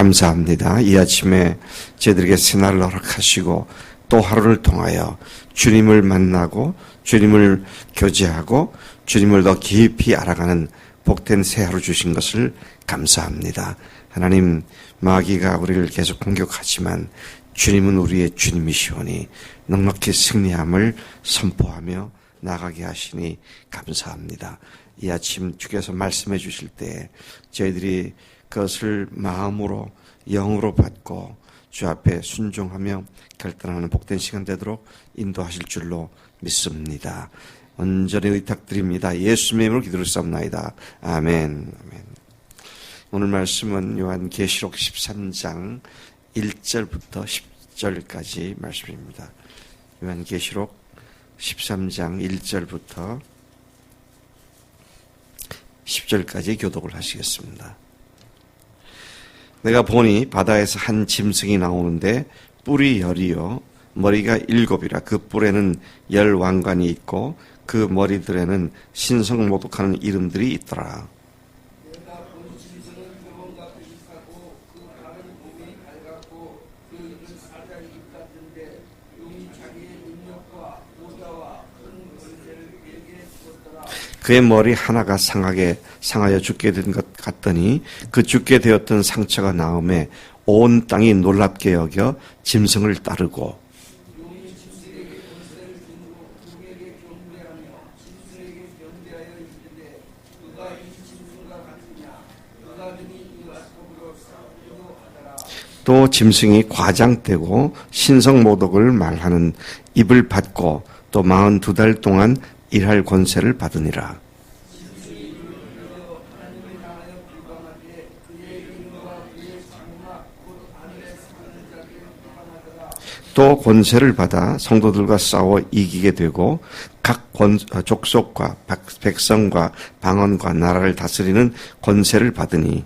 감사합니다. 이 아침에 저희들에게 새날을 허락하시고 또 하루를 통하여 주님을 만나고 주님을 교제하고 주님을 더 깊이 알아가는 복된 새 하루 주신 것을 감사합니다. 하나님, 마귀가 우리를 계속 공격하지만 주님은 우리의 주님이시오니 넉넉히 승리함을 선포하며 나가게 하시니 감사합니다. 이 아침 주께서 말씀해 주실 때 저희들이 그것을 마음으로 영으로 받고 주 앞에 순종하며 결단하는 복된 시간 되도록 인도하실 줄로 믿습니다. 온전히 의탁드립니다. 예수님의 이름으로 기도를 쌉나이다. 아멘. 아멘. 오늘 말씀은 요한계시록 13장 1절부터 10절까지 말씀입니다. 요한계시록 13장 1절부터 10절까지 교독을 하시겠습니다. 내가 보니 바다에서 한 짐승이 나오는데 뿔이 10이요 머리가 7이라 그 뿔에는 10 왕관이 있고 그 머리들에는 신성모독하는 이름들이 있더라. 그의 머리 하나가 상하여 죽게 된 것 같더니 그 죽게 되었던 상처가 나음에 온 땅이 놀랍게 여겨 짐승을 따르고 또 짐승이 과장되고 신성모독을 말하는 입을 받고 또 42달 동안 일할 권세를 받으니라. 또 권세를 받아 성도들과 싸워 이기게 되고 각 족속과 백성과 방언과 나라를 다스리는 권세를 받으니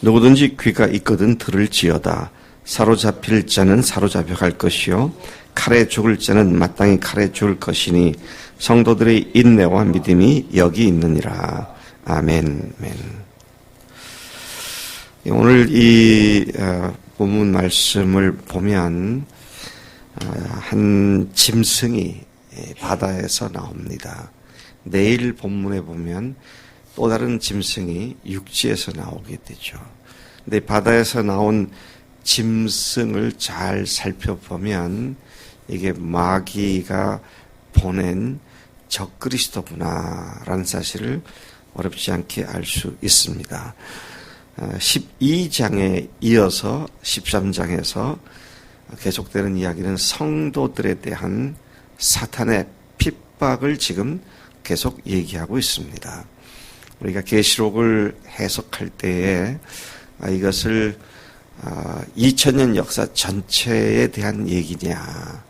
누구든지 귀가 있거든 들을지어다. 사로잡힐 자는 사로잡혀 갈 것이요 칼에 죽을 자는 마땅히 칼에 죽을 것이니 성도들의 인내와 믿음이 여기 있느니라. 아멘. 아멘. 오늘 이 본문 말씀을 보면 한 짐승이 바다에서 나옵니다. 내일 본문에 보면 또 다른 짐승이 육지에서 나오게 되죠. 근데 바다에서 나온 짐승을 잘 살펴보면 이게 마귀가 보낸 적그리스도구나라는 사실을 어렵지 않게 알 수 있습니다. 12장에 이어서 13장에서 계속되는 이야기는 성도들에 대한 사탄의 핍박을 지금 계속 얘기하고 있습니다. 우리가 계시록을 해석할 때에 이것을 2000년 역사 전체에 대한 얘기냐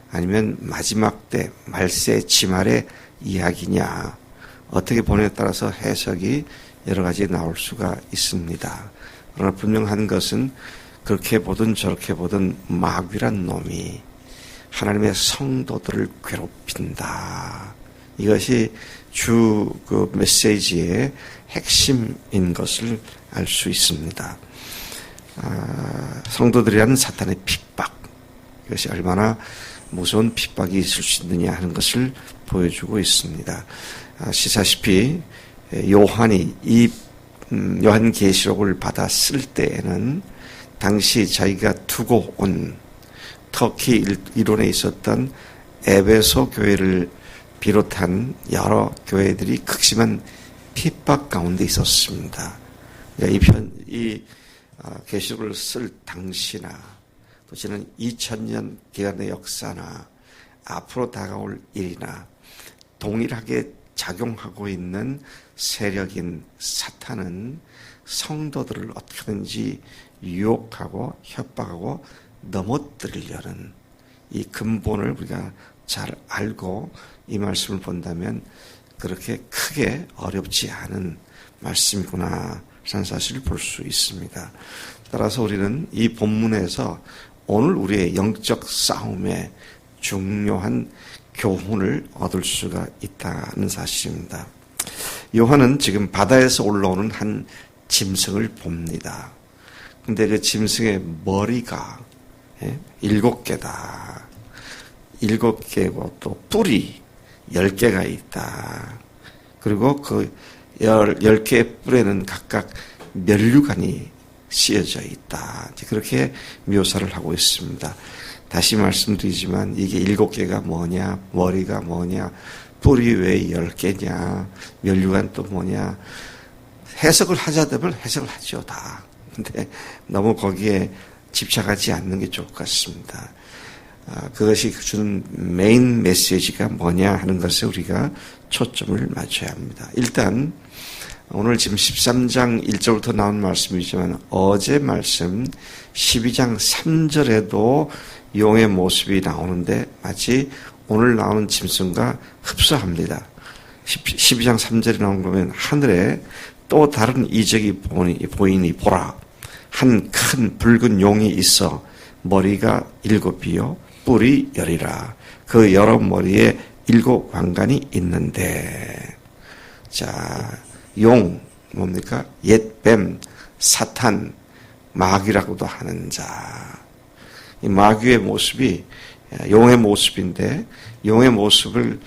아니면 마지막 때 말세 지말의 이야기냐 어떻게 보느냐에 따라서 해석이 여러 가지 나올 수가 있습니다. 그러나 분명한 것은 그렇게 보든 저렇게 보든 마귀란 놈이 하나님의 성도들을 괴롭힌다. 이것이 주 그 메시지의 핵심인 것을 알 수 있습니다. 성도들이라는 사탄의 핍박, 이것이 얼마나 무서운 핍박이 있을 수 있느냐 하는 것을 보여주고 있습니다. 아시다시피 요한이 이 요한계시록을 받았을 때에는 당시 자기가 두고 온 터키 이론에 있었던 에베소 교회를 비롯한 여러 교회들이 극심한 핍박 가운데 있었습니다. 이 계시록을 쓸 당시나 또 지난 2000년 기간의 역사나 앞으로 다가올 일이나 동일하게 작용하고 있는 세력인 사탄은 성도들을 어떻게든지 유혹하고 협박하고 넘어뜨리려는 이 근본을 우리가 잘 알고 이 말씀을 본다면 그렇게 크게 어렵지 않은 말씀이구나 라는 사실을 볼 수 있습니다. 따라서 우리는 이 본문에서 오늘 우리의 영적 싸움의 중요한 교훈을 얻을 수가 있다는 사실입니다. 요한은 지금 바다에서 올라오는 한 짐승을 봅니다. 근데 그 짐승의 머리가 7개다. 7개고 또 뿔이 10개가 있다. 그리고 그 10개의 뿔에는 각각 면류관이 씌어져 있다. 그렇게 묘사를 하고 있습니다. 다시 말씀드리지만 이게 7개가 뭐냐, 머리가 뭐냐, 뿔이 왜 10개냐, 면류관 또 뭐냐, 해석을 하자면 해석을 하죠, 다. 근데 너무 거기에 집착하지 않는 게 좋을 것 같습니다. 그것이 주는 메인 메시지가 뭐냐 하는 것에 우리가 초점을 맞춰야 합니다. 일단 오늘 지금 13장 1절부터 나온 말씀이지만 어제 말씀 12장 3절에도 용의 모습이 나오는데 마치 오늘 나오는 짐승과 흡사합니다. 12장 3절에 나온 거 보면 하늘에 또 다른 이적이 보이니 보라. 한 큰 붉은 용이 있어 머리가 7이요 뿔이 10이라. 그 여러 머리에 7 왕관이 있는데, 자, 용 뭡니까? 옛뱀, 사탄, 마귀라고도 하는 자. 이 마귀의 모습이 용의 모습인데 용의 모습을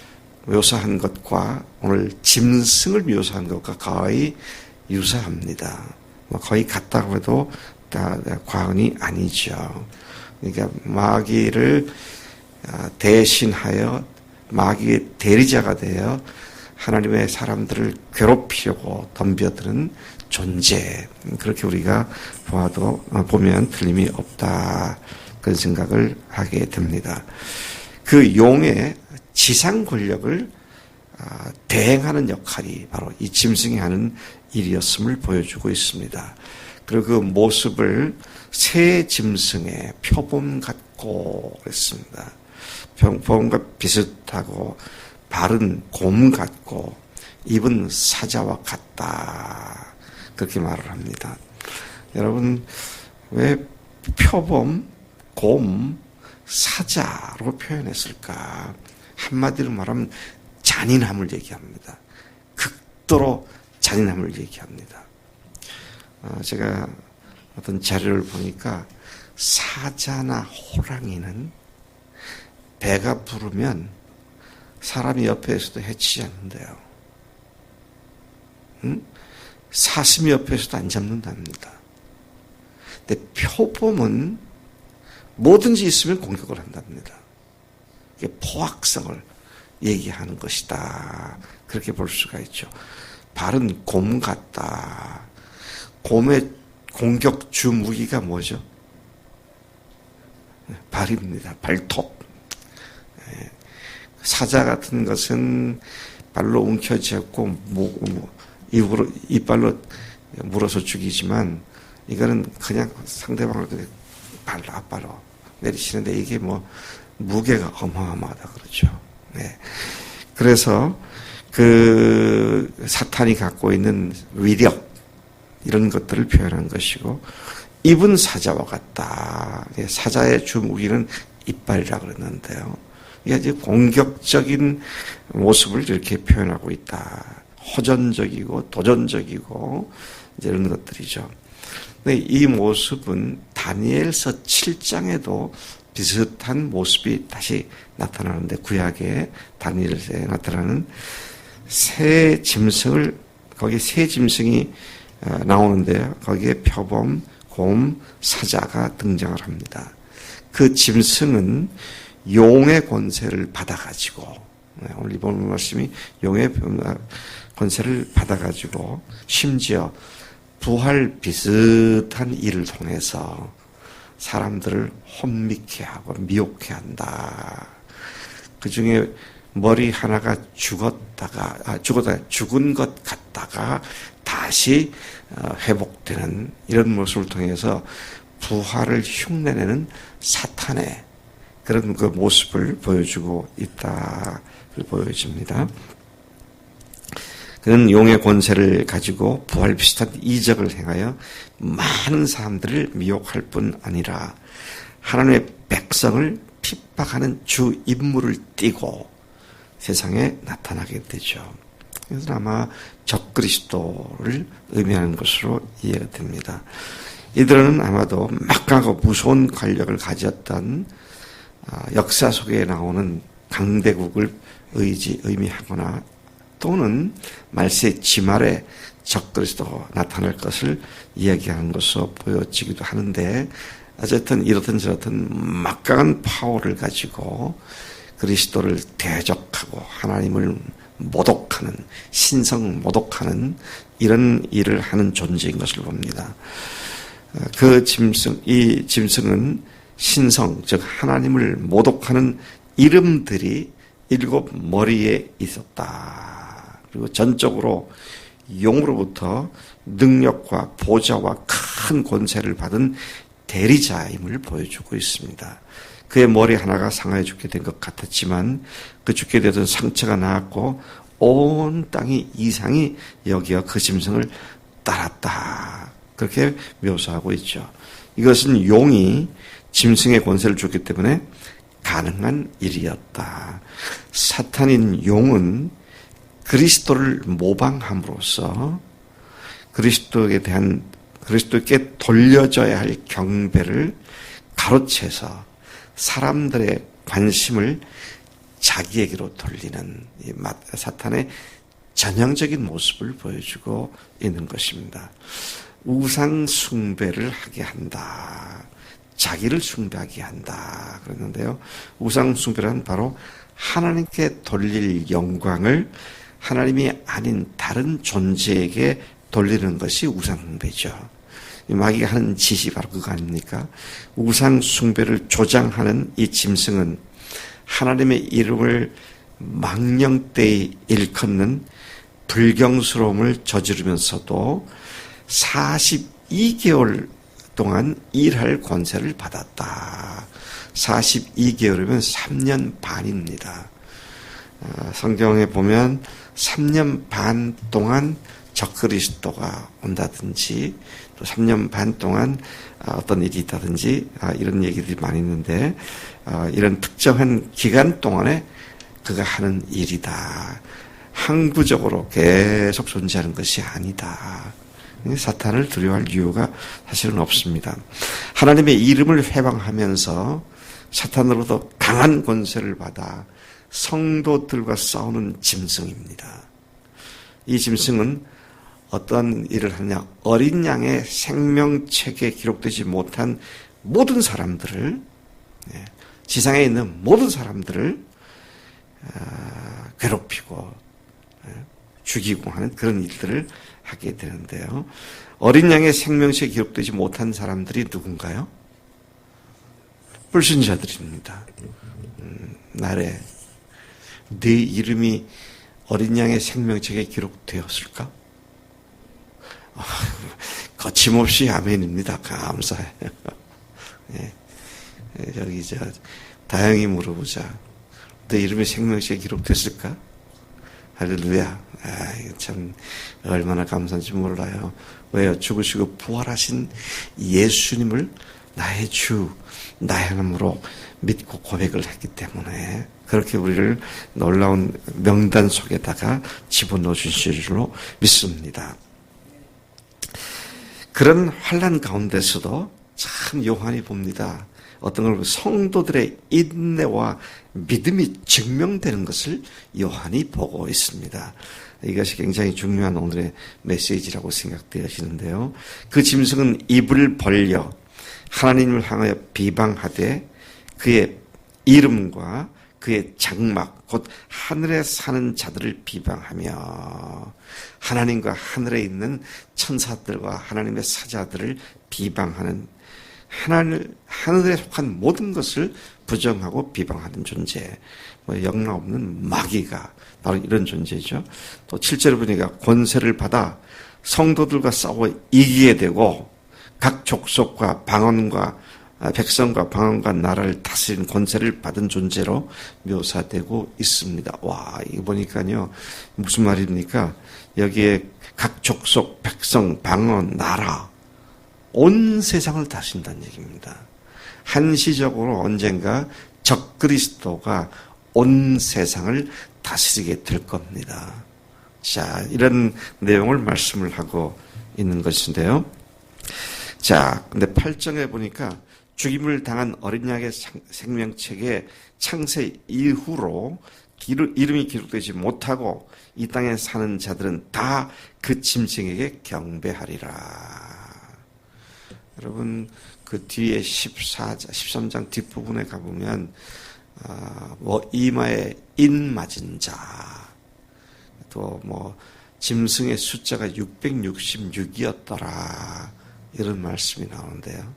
묘사한 것과 오늘 짐승을 묘사한 것과 거의 유사합니다. 거의 같다고 해도 과언이 아니죠. 그러니까 마귀를 대신하여 마귀의 대리자가 되어 하나님의 사람들을 괴롭히려고 덤벼드는 존재. 그렇게 우리가 보면 틀림이 없다. 그런 생각을 하게 됩니다. 그 용의 지상 권력을 대행하는 역할이 바로 이 짐승이 하는 일이었음을 보여주고 있습니다. 그리고 그 모습을 새 짐승의 표범 같고 그랬습니다. 표범과 비슷하고 발은 곰 같고 입은 사자와 같다. 그렇게 말을 합니다. 여러분 왜 표범, 곰, 사자로 표현했을까? 한마디로 말하면 잔인함을 얘기합니다. 극도로 잔인함을 얘기합니다. 제가 어떤 자료를 보니까 사자나 호랑이는 배가 부르면 사람이 옆에 있어도 해치지 않는데요. 사슴이 옆에 있어도 안 잡는답니다. 근데 표범은 뭐든지 있으면 공격을 한답니다. 이게 포악성을 얘기하는 것이다. 그렇게 볼 수가 있죠. 발은 곰 같다. 곰의 공격 주 무기가 뭐죠? 발입니다. 발톱. 사자 같은 것은 발로 움켜쥐고 이빨로 물어서 죽이지만 이거는 그냥 상대방을 앞발로 내리치는데 이게 무게가 어마어마하다 그러죠. 네. 그래서 그 사탄이 갖고 있는 위력 이런 것들을 표현한 것이고 입은 사자와 같다. 사자의 주 무기는 이빨이라 그랬는데요. 이게 이제 공격적인 모습을 이렇게 표현하고 있다. 호전적이고 도전적이고 이제 이런 것들이죠. 근데 이 모습은 다니엘서 7장에도 비슷한 모습이 다시 나타나는데 구약의 다니엘서에 나타나는 새 짐승을 거기에 새 짐승이 나오는데요. 거기에 표범, 곰, 사자가 등장을 합니다. 그 짐승은 용의 권세를 받아가지고 오늘 이번 말씀이 용의 권세를 받아가지고 심지어 부활 비슷한 일을 통해서 사람들을 혼미케 하고 미혹케 한다. 그 중에 머리 하나가 죽은 것 같다가 다시 회복되는 이런 모습을 통해서 부활을 흉내내는 사탄의 그런 그 모습을 보여주고 있다. 보여집니다. 그는 용의 권세를 가지고 부활 비슷한 이적을 행하여 많은 사람들을 미혹할 뿐 아니라 하나님의 백성을 핍박하는 주 임무를 띠고 세상에 나타나게 되죠. 그래서 아마 적그리스도를 의미하는 것으로 이해가 됩니다. 이들은 아마도 막강하고 무서운 권력을 가졌던 역사 속에 나오는 강대국을 의미하거나 또는 말세 지말에 적그리스도가 나타날 것을 이야기하는 것으로 보여지기도 하는데, 어쨌든 이렇든 저렇든 막강한 파워를 가지고 그리스도를 대적하고 하나님을 모독하는, 신성 모독하는 이런 일을 하는 존재인 것을 봅니다. 그 짐승, 이 짐승은 신성, 즉 하나님을 모독하는 이름들이 7 머리에 있었다. 그리고 전적으로 용으로부터 능력과 보좌와 큰 권세를 받은 대리자임을 보여주고 있습니다. 그의 머리 하나가 상하여 죽게 된 것 같았지만 그 죽게 되던 상처가 나았고 온 땅이 이상이 여기어 그 짐승을 따랐다. 그렇게 묘사하고 있죠. 이것은 용이 짐승의 권세를 줬기 때문에 가능한 일이었다. 사탄인 용은 그리스도를 모방함으로써 그리스도께 돌려져야 할 경배를 가로채서 사람들의 관심을 자기에게로 돌리는 이 사탄의 전형적인 모습을 보여주고 있는 것입니다. 우상 숭배를 하게 한다. 자기를 숭배하게 한다. 그랬는데요. 우상 숭배란 바로 하나님께 돌릴 영광을 하나님이 아닌 다른 존재에게 돌리는 것이 우상 숭배죠. 마귀가 하는 짓이 바로 그거 아닙니까? 우상 숭배를 조장하는 이 짐승은 하나님의 이름을 망령되이 일컫는 불경스러움을 저지르면서도 42개월 동안 일할 권세를 받았다. 42개월이면 3년 반입니다. 성경에 보면 3년 반 동안 적그리스도가 온다든지 또 3년 반 동안 어떤 일이 있다든지 이런 얘기들이 많이 있는데, 이런 특정한 기간 동안에 그가 하는 일이다. 항구적으로 계속 존재하는 것이 아니다. 사탄을 두려워할 이유가 사실은 없습니다. 하나님의 이름을 회방하면서 사탄으로부터 강한 권세를 받아 성도들과 싸우는 짐승입니다. 이 짐승은 어떤 일을 하느냐, 어린 양의 생명책에 기록되지 못한 모든 사람들을, 지상에 있는 모든 사람들을 괴롭히고 죽이고 하는 그런 일들을 하게 되는데요. 어린 양의 생명책에 기록되지 못한 사람들이 누군가요? 불신자들입니다. 나래 네 이름이 어린 양의 생명책에 기록되었을까? 거침없이 아멘입니다. 감사해요. 여기 다영이 물어보자. 내 이름이 생명책에 기록됐을까? 할렐루야. 참 얼마나 감사한지 몰라요. 왜요? 죽으시고 부활하신 예수님을 나의 주, 나의 하나님으로 믿고 고백을 했기 때문에 그렇게 우리를 놀라운 명단 속에다가 집어넣어 주신 줄로 믿습니다. 그런 환난 가운데서도 참 요한이 봅니다. 어떤 걸 성도들의 인내와 믿음이 증명되는 것을 요한이 보고 있습니다. 이것이 굉장히 중요한 오늘의 메시지라고 생각되어지는데요. 그 짐승은 입을 벌려 하나님을 향하여 비방하되 그의 이름과 그의 장막 곧 하늘에 사는 자들을 비방하며 하나님과 하늘에 있는 천사들과 하나님의 사자들을 비방하는 하늘에 속한 모든 것을 부정하고 비방하는 존재, 영락 없는 마귀가 바로 이런 존재죠. 또 7절에 보니까 권세를 받아 성도들과 싸워 이기게 되고 각 족속과 방언과 백성과 방언과 나라를 다스리는 권세를 받은 존재로 묘사되고 있습니다. 와, 이거 보니까요, 무슨 말입니까? 여기에 각 족속, 백성, 방언, 나라, 온 세상을 다스린다는 얘기입니다. 한시적으로 언젠가 적그리스도가 온 세상을 다스리게 될 겁니다. 자, 이런 내용을 말씀을 하고 있는 것인데요. 자, 근데 8장에 보니까 죽임을 당한 어린 양의 생명책에 창세 이후로 이름이 기록되지 못하고 이 땅에 사는 자들은 다 그 짐승에게 경배하리라. 여러분, 그 뒤에 13장 뒷부분에 가보면 이마에 인 맞은 자, 또 짐승의 숫자가 666이었더라, 이런 말씀이 나오는데요.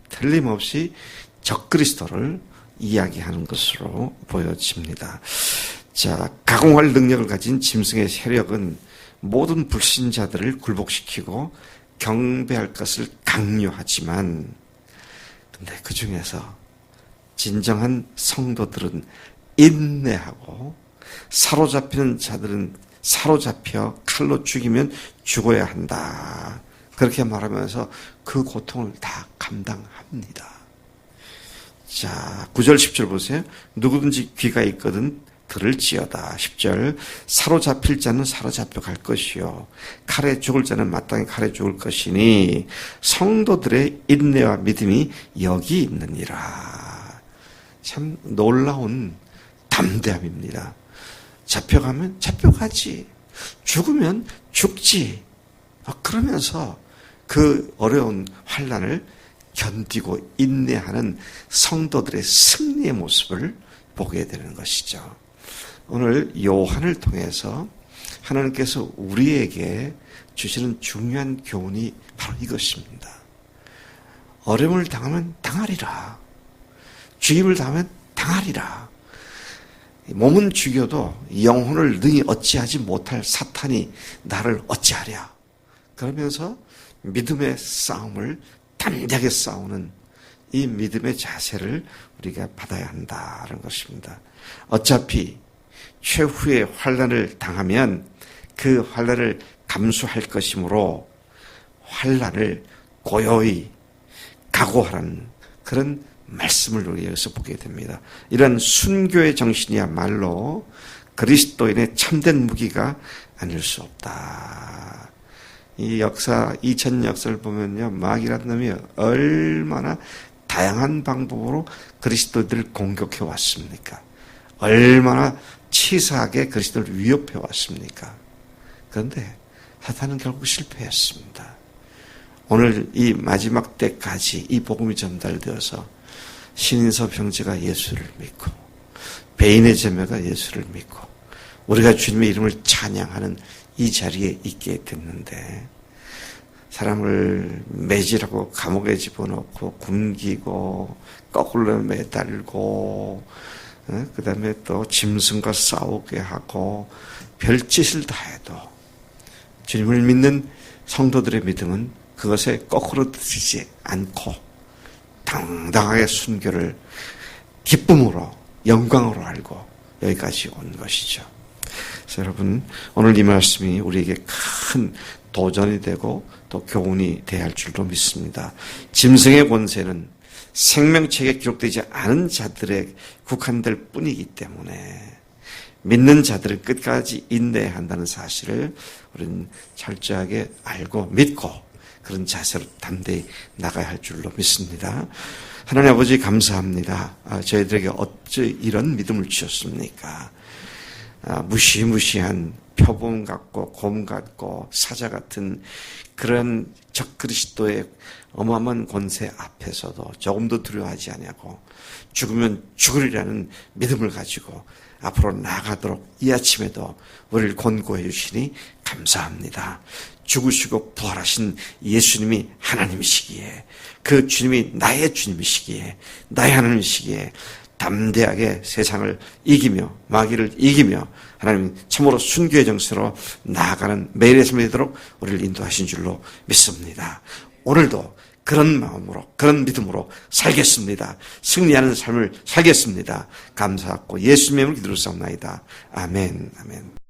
틀림없이 적그리스도를 이야기하는 것으로 보여집니다. 자, 가공할 능력을 가진 짐승의 세력은 모든 불신자들을 굴복시키고 경배할 것을 강요하지만, 근데 그 중에서 진정한 성도들은 인내하고, 사로잡히는 자들은 사로잡혀 칼로 죽이면 죽어야 한다, 그렇게 말하면서 그 고통을 다 감당합니다. 자, 9절 10절 보세요. 누구든지 귀가 있거든 들을지어다. 10절, 사로잡힐 자는 사로잡혀 갈 것이요 칼에 죽을 자는 마땅히 칼에 죽을 것이니 성도들의 인내와 믿음이 여기 있느니라. 참 놀라운 담대함입니다. 잡혀가면 잡혀가지, 죽으면 죽지, 그러면서 그 어려운 환난을 견디고 인내하는 성도들의 승리의 모습을 보게 되는 것이죠. 오늘 요한을 통해서 하나님께서 우리에게 주시는 중요한 교훈이 바로 이것입니다. 어려움을 당하면 당하리라. 죽임을 당하면 당하리라. 몸은 죽여도 영혼을 능히 어찌하지 못할 사탄이 나를 어찌하랴. 그러면서 믿음의 싸움을 담대하게 싸우는 이 믿음의 자세를 우리가 받아야 한다는 것입니다. 어차피 최후의 환난을 당하면 그 환난을 감수할 것이므로 환난을 고요히 각오하라는 그런 말씀을 우리 여기서 보게 됩니다. 이런 순교의 정신이야말로 그리스도인의 참된 무기가 아닐 수 없다. 이 역사, 2000년 역사를 보면요, 마귀라는 놈이 얼마나 다양한 방법으로 그리스도인들을 공격해 왔습니까? 얼마나 치사하게 그리스도를 위협해 왔습니까? 그런데 사탄은 결국 실패했습니다. 오늘 이 마지막 때까지 이 복음이 전달되어서 신인섭 형제가 예수를 믿고, 베인의 제자가 예수를 믿고, 우리가 주님의 이름을 찬양하는 이 자리에 있게 됐는데, 사람을 매질하고 감옥에 집어넣고 굶기고 거꾸로 매달고, 그 다음에 또 짐승과 싸우게 하고 별짓을 다 해도 주님을 믿는 성도들의 믿음은 그것에 거꾸로 드리지 않고 당당하게 순교를 기쁨으로, 영광으로 알고 여기까지 온 것이죠. 그래서 여러분, 오늘 이 말씀이 우리에게 큰 도전이 되고 또 교훈이 되어야 할 줄로 믿습니다. 짐승의 권세는 생명책에 기록되지 않은 자들에 국한될 뿐이기 때문에 믿는 자들은 끝까지 인내해야 한다는 사실을 우리는 철저하게 알고 믿고 그런 자세로 담대히 나가야 할 줄로 믿습니다. 하나님 아버지 감사합니다. 저희들에게 어찌 이런 믿음을 주셨습니까? 무시무시한 표범 같고 곰 같고 사자 같은 그런 적그리스도의 어마어마한 권세 앞에서도 조금도 두려워하지 아니하고 죽으면 죽으리라는 믿음을 가지고 앞으로 나아가도록 이 아침에도 우리를 권고해 주시니 감사합니다. 죽으시고 부활하신 예수님이 하나님이시기에, 그 주님이 나의 주님이시기에, 나의 하나님이시기에 담대하게 세상을 이기며 마귀를 이기며 하나님 참으로 순교의 정서로 나아가는 매일의 삶이 되도록 우리를 인도하신 줄로 믿습니다. 오늘도 그런 마음으로, 그런 믿음으로 살겠습니다. 승리하는 삶을 살겠습니다. 감사하고 예수님의 이름으로 기도를 드리옵나이다. 아멘. 아멘.